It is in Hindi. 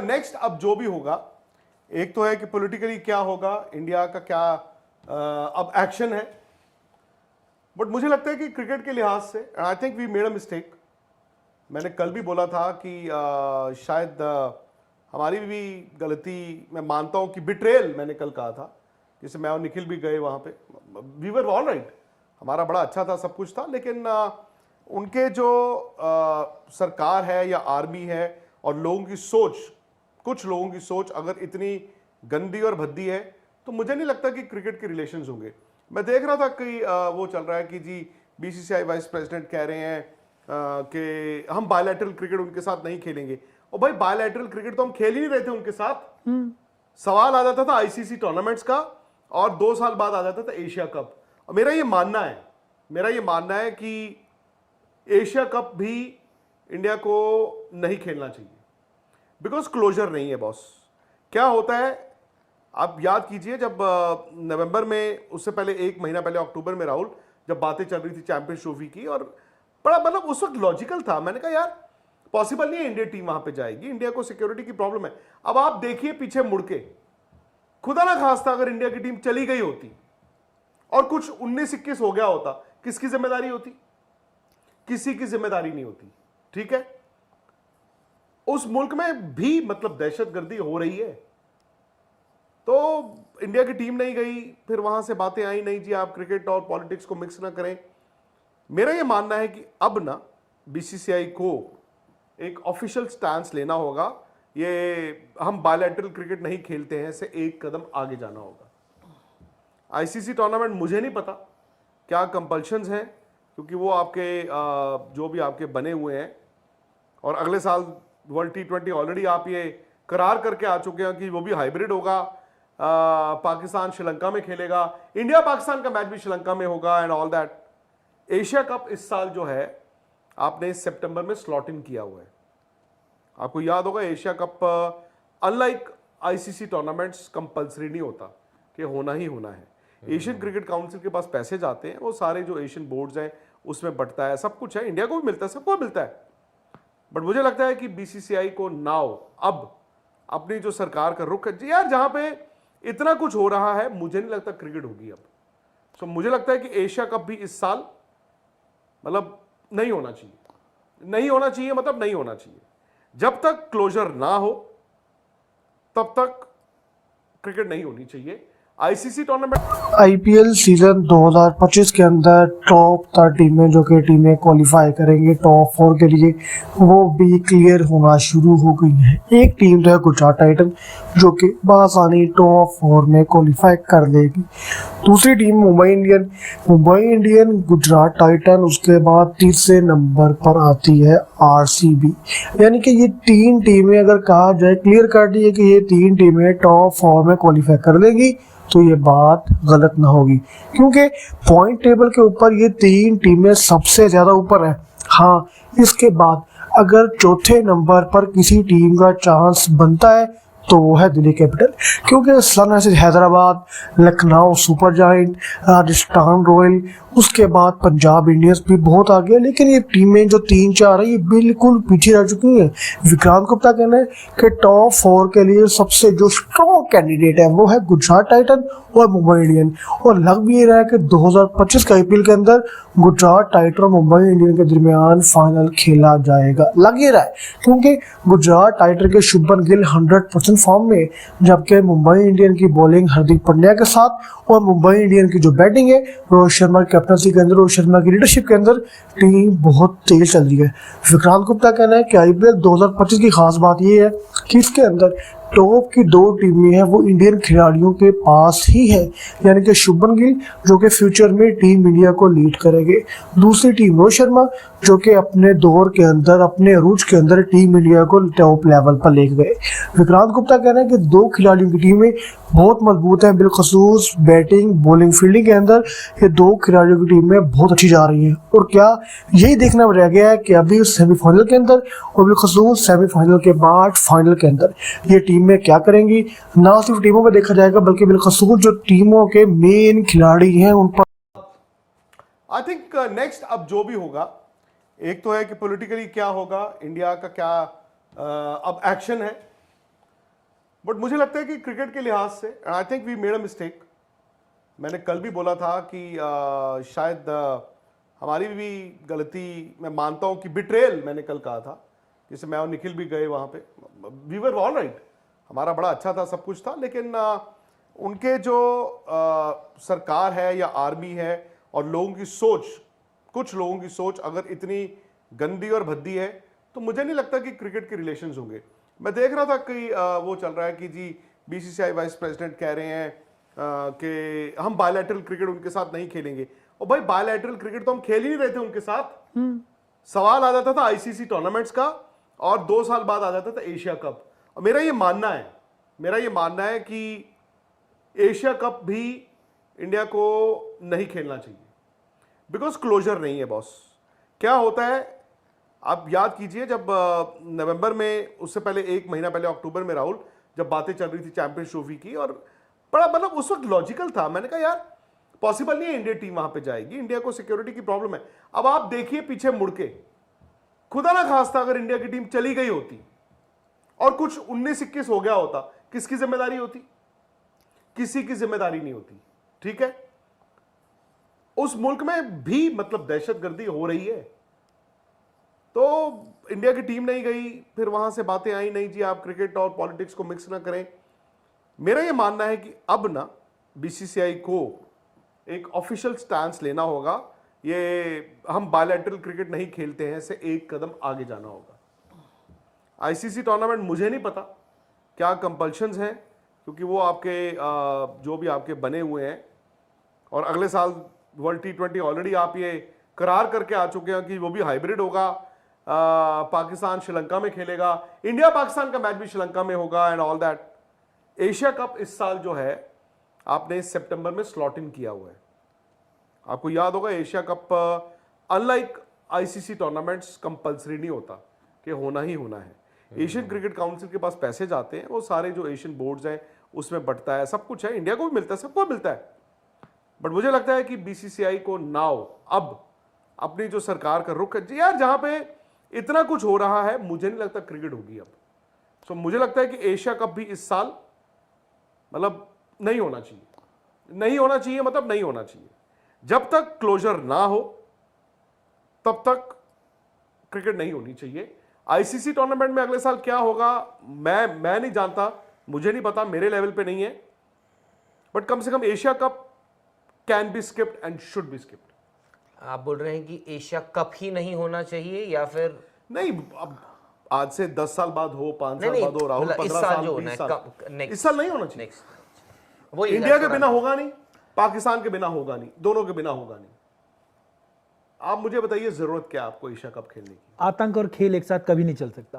नेक्स्ट अब जो भी होगा, एक तो है कि पॉलिटिकली क्या होगा, इंडिया का क्या अब एक्शन है, बट मुझे लगता है कि क्रिकेट के लिहाज से I think we made a mistake. मैंने कल भी बोला था कि शायद हमारी भी गलती, मैं मानता हूं कि बिट्रेयल, मैंने कल कहा था, जैसे मैं और निखिल भी गए वहां पे, वी वर ऑल राइट, हमारा बड़ा अच्छा था, सब कुछ था, लेकिन उनके जो सरकार है या आर्मी है और लोगों की सोच, कुछ लोगों की सोच अगर इतनी गंदी और भद्दी है तो मुझे नहीं लगता कि क्रिकेट के रिलेशंस होंगे। मैं देख रहा था कि वो चल रहा है कि जी बीसीसीआई वाइस प्रेसिडेंट कह रहे हैं कि हम बायलैटरल क्रिकेट उनके साथ नहीं खेलेंगे। और भाई बायलैटरल क्रिकेट तो हम खेल ही नहीं रहे थे उनके साथ। सवाल आ जाता था आईसीसी टूर्नामेंट्स का और 2 साल बाद आ जाता था एशिया कप। और मेरा ये मानना है कि एशिया कप भी इंडिया को नहीं खेलना चाहिए, बिकॉज क्लोजर नहीं है बॉस। क्या होता है आप याद कीजिए, जब नवंबर में, उससे पहले 1 महीना पहले अक्टूबर में राहुल, जब बातें चल रही थी चैंपियंस ट्रॉफी की, और बड़ा मतलब उस वक्त लॉजिकल था, मैंने कहा यार पॉसिबल नहीं है इंडिया टीम वहां पे जाएगी, इंडिया को सिक्योरिटी की प्रॉब्लम है। अब आप देखिए पीछे मुड़ के, खुदा ना खास्ता अगर इंडिया की टीम चली गई होती और कुछ 19-21 हो गया होता, किसकी जिम्मेदारी होती? किसी की जिम्मेदारी नहीं होती। ठीक है, उस मुल्क में भी मतलब दहशतगर्दी हो रही है, तो इंडिया की टीम नहीं गई, फिर वहां से बातें आई नहीं जी आप क्रिकेट और पॉलिटिक्स को मिक्स ना करें। मेरा यह मानना है कि अब ना बीसीसीआई को एक ऑफिशियल स्टैंस लेना होगा, ये हम बायलैटरल क्रिकेट नहीं खेलते हैं से एक कदम आगे जाना होगा। आईसीसी टूर्नामेंट मुझे नहीं पता क्या कंपल्शंस हैं, क्योंकि वो आपके जो भी आपके बने हुए हैं, और अगले साल वर्ल्ड T20 ऑलरेडी आप ये करार करके आ चुके हैं कि वो भी हाइब्रिड होगा, पाकिस्तान श्रीलंका में खेलेगा, इंडिया पाकिस्तान का मैच भी श्रीलंका में होगा and all that. Asia cup इस साल जो है आपने सितंबर में स्लॉट इन किया हुआ है। आपको याद होगा Asia cup unlike ICC tournaments compulsory नहीं होता कि होना ही होना है। एशियन क्रिकेट काउंसिल के पास पैसे जाते हैं, वो सारे जो एशियन बोर्ड्स हैं उसमें बंटता है, सब कुछ है, इंडिया को भी मिलता है, सबको मिलता है। बट मुझे लगता है कि बीसीसीआई को नाउ अब अपनी जो सरकार का रुख है यार, जहां पे इतना कुछ हो रहा है, मुझे नहीं लगता क्रिकेट होगी अब। सो मुझे लगता है कि एशिया कप भी इस साल मतलब नहीं होना चाहिए, मतलब नहीं होना चाहिए। जब तक क्लोजर ना हो तब तक क्रिकेट नहीं होनी चाहिए। आईसीसी टूर्नामेंट आईपीएल सीजन 2025 के अंदर टॉप 10 टीमें जो कि टीमें क्वालिफाई करेंगे टॉप 4 के लिए, वो भी क्लियर होना शुरू हो गई है। एक टीम जो है गुजरात टाइटन, जो कि बआसानी टॉप 4 में क्वालिफाई कर लेगी। दूसरी team Mumbai Indian, Gujarat Titan, उसके बाद तीसरे नंबर पर आती है आरसीबी। यानी कि ये 3 टीमें अगर कहा जाए क्लियर कट है कि ये 3 टीमें टॉप 4 में क्वालिफाई कर लेगी, तो ये बात गलत ना होगी, क्योंकि पॉइंट टेबल के ऊपर ये 3 टीमें सबसे ज़्यादा ऊपर है। हाँ, इसके बाद अगर चौथे नंबर पर किसी टीम का चांस बनता है तो वो है दिल्ली कैपिटल, क्योंकि Sunrisers Hyderabad, Lucknow super giant, Rajasthan royal, उसके बाद पंजाब इंडियंस भी बहुत आगे है। लेकिन ये टीमें जो 3-4 है ये बिल्कुल पीछे रह चुकी हैं। विक्रांत गुप्ता कहना है कि टॉप 4 के लिए सबसे जो स्ट्रॉन्ग कैंडिडेट है वो है गुजरात टाइटन और मुंबई इंडियन, और लग भी ये रहा है कि 2025 के आईपीएल के अंदर गुजरात टाइटन और मुंबई इंडियन के दरमियान फाइनल खेला जाएगा, लग ये रहा है, क्योंकि गुजरात टाइटन के शुभमन गिल 100% फॉर्म में, जबकि मुंबई इंडियन की बॉलिंग हार्दिक पांड्या के साथ और मुंबई इंडियन की जो बैटिंग है रोहित शर्मा की कैप्टनसी के अंदर, रोहित शर्मा की लीडरशिप के अंदर टीम बहुत तेज चल रही है। विक्रांत गुप्ता कहना है कि आईपीएल 2025 की खास बात यह है कि इसके अंदर टॉप की 2 टीमें हैं वो इंडियन खिलाड़ियों के पास ही है, यानी कि शुभमन गिल जो कि फ्यूचर में टीम इंडिया को लीड करेंगे, दूसरी टीम रोहित शर्मा जो कि अपने दौर के अंदर, अपने अरूज के अंदर टीम इंडिया को टॉप लेवल पर ले गए। विक्रांत गुप्ता कहना है कि 2 खिलाड़ियों की टीमें बहुत मजबूत हैं, बिलखसूस बैटिंग बॉलिंग फील्डिंग के अंदर ये 2 खिलाड़ियों की टीमें बहुत अच्छी जा रही हैं। और क्या यही देखना रह गया है कि अभी सेमीफाइनल के अंदर और बिलखसूस सेमीफाइनल के बाद फाइनल के अंदर ये टीम में क्या करेंगी, ना सिर्फ टीमों में देखा जाएगा बल्कि बिलखसूस जो टीमों के मेन खिलाड़ी हैं उन पर। आई थिंक नेक्स्ट अब जो भी होगा, एक तो है कि पॉलिटिकली क्या होगा, इंडिया का क्या अब एक्शन है, बट मुझे लगता है कि क्रिकेट के लिहाज से I think we made a mistake. मैंने कल भी बोला था कि शायद हमारी भी गलती, मैं मानता हूं कि बिट्रेयल मैंने कल कहा था, जैसे मैं और निखिल भी गए वहां पे, वी वर ऑल राइट, हमारा बड़ा अच्छा था, सब कुछ था, लेकिन उनके जो सरकार है या आर्मी है और लोगों की सोच, कुछ लोगों की सोच अगर इतनी गंदी और भद्दी है तो मुझे नहीं लगता कि क्रिकेट के रिलेशंस होंगे। मैं देख रहा था कि वो चल रहा है कि जी बीसीसीआई वाइस प्रेसिडेंट कह रहे हैं कि हम बायलैटरल क्रिकेट उनके साथ नहीं खेलेंगे। और भाई बायलैटरल क्रिकेट तो हम खेल ही नहीं रहे थे उनके साथ। सवाल आ जाता था आईसीसी टूर्नामेंट्स का और 2 साल बाद आ जाता था एशिया कप। और मेरा ये मानना है कि एशिया कप भी इंडिया को नहीं खेलना चाहिए, बिकॉज क्लोजर नहीं है बॉस। क्या होता है आप याद कीजिए, जब नवंबर में, उससे पहले 1 महीना पहले अक्टूबर में राहुल, जब बातें चल रही थी चैंपियंस ट्रॉफी की, और बड़ा मतलब उस वक्त लॉजिकल था, मैंने कहा यार पॉसिबल नहीं है इंडिया टीम वहां पे जाएगी, इंडिया को सिक्योरिटी की प्रॉब्लम है। अब आप देखिए पीछे मुड़ के, खुदा ना खास्ता अगर इंडिया की टीम चली गई होती और कुछ 19-21 हो गया होता, किसकी जिम्मेदारी होती? किसी की जिम्मेदारी नहीं होती। ठीक है, उस मुल्क में भी मतलब दहशतगर्दी हो रही है, तो इंडिया की टीम नहीं गई, फिर वहां से बातें आई नहीं जी आप क्रिकेट और पॉलिटिक्स को मिक्स ना करें। मेरा यह मानना है कि अब ना बीसीसीआई को एक ऑफिशियल स्टैंस लेना होगा, ये हम बायलैटरल क्रिकेट नहीं खेलते हैं से एक कदम आगे जाना होगा। आईसीसी टूर्नामेंट मुझे नहीं पता क्या कंपल्शंस हैं, क्योंकि वो आपके जो भी आपके बने हुए हैं, और अगले साल वर्ल्ड T20 ऑलरेडी आप ये करार करके आ चुके हैं कि वो भी हाइब्रिड होगा, पाकिस्तान श्रीलंका में खेलेगा, इंडिया पाकिस्तान का मैच भी श्रीलंका में होगा and all that. Asia cup इस साल जो है आपने सितंबर में स्लॉट इन किया हुआ है। आपको याद होगा Asia cup unlike ICC tournaments compulsory नहीं होता कि होना ही होना है। एशियन क्रिकेट काउंसिल के पास पैसे जाते हैं, वो सारे जो एशियन बोर्ड्स हैं उसमें बंटता है, सब कुछ है, इंडिया को भी मिलता है, सबको मिलता है। बट मुझे लगता है कि बीसीसीआई को नाउ अब अपनी जो सरकार का रुख है यार, जहां पे इतना कुछ हो रहा है, मुझे नहीं लगता क्रिकेट होगी अब। सो मुझे लगता है कि एशिया कप भी इस साल मतलब नहीं होना चाहिए, मतलब नहीं होना चाहिए। जब तक क्लोजर ना हो तब तक क्रिकेट नहीं होनी चाहिए। आईसीसी टूर्नामेंट में अगले साल क्या होगा मैं नहीं जानता, मुझे नहीं पता, मेरे लेवल पे नहीं है, बट कम से कम Asia cup can be skipped and should be skipped. आप बोल रहे हैं कि एशिया कप ही नहीं होना चाहिए, या फिर नहीं, अब आज से 10 साल बाद हो, 5 साल नहीं, बाद हो, राहुल मतलब 15 साल, 20 साल, इस साल नहीं होना चाहिए। वो इंडिया के बिना होगा नहीं, पाकिस्तान के बिना होगा नहीं, दोनों के बिना होगा नहीं। आप मुझे बताइए जरूरत क्या आपको एशिया कप खेलने की? आतंक और खेल एक साथ कभी नहीं चल सकता।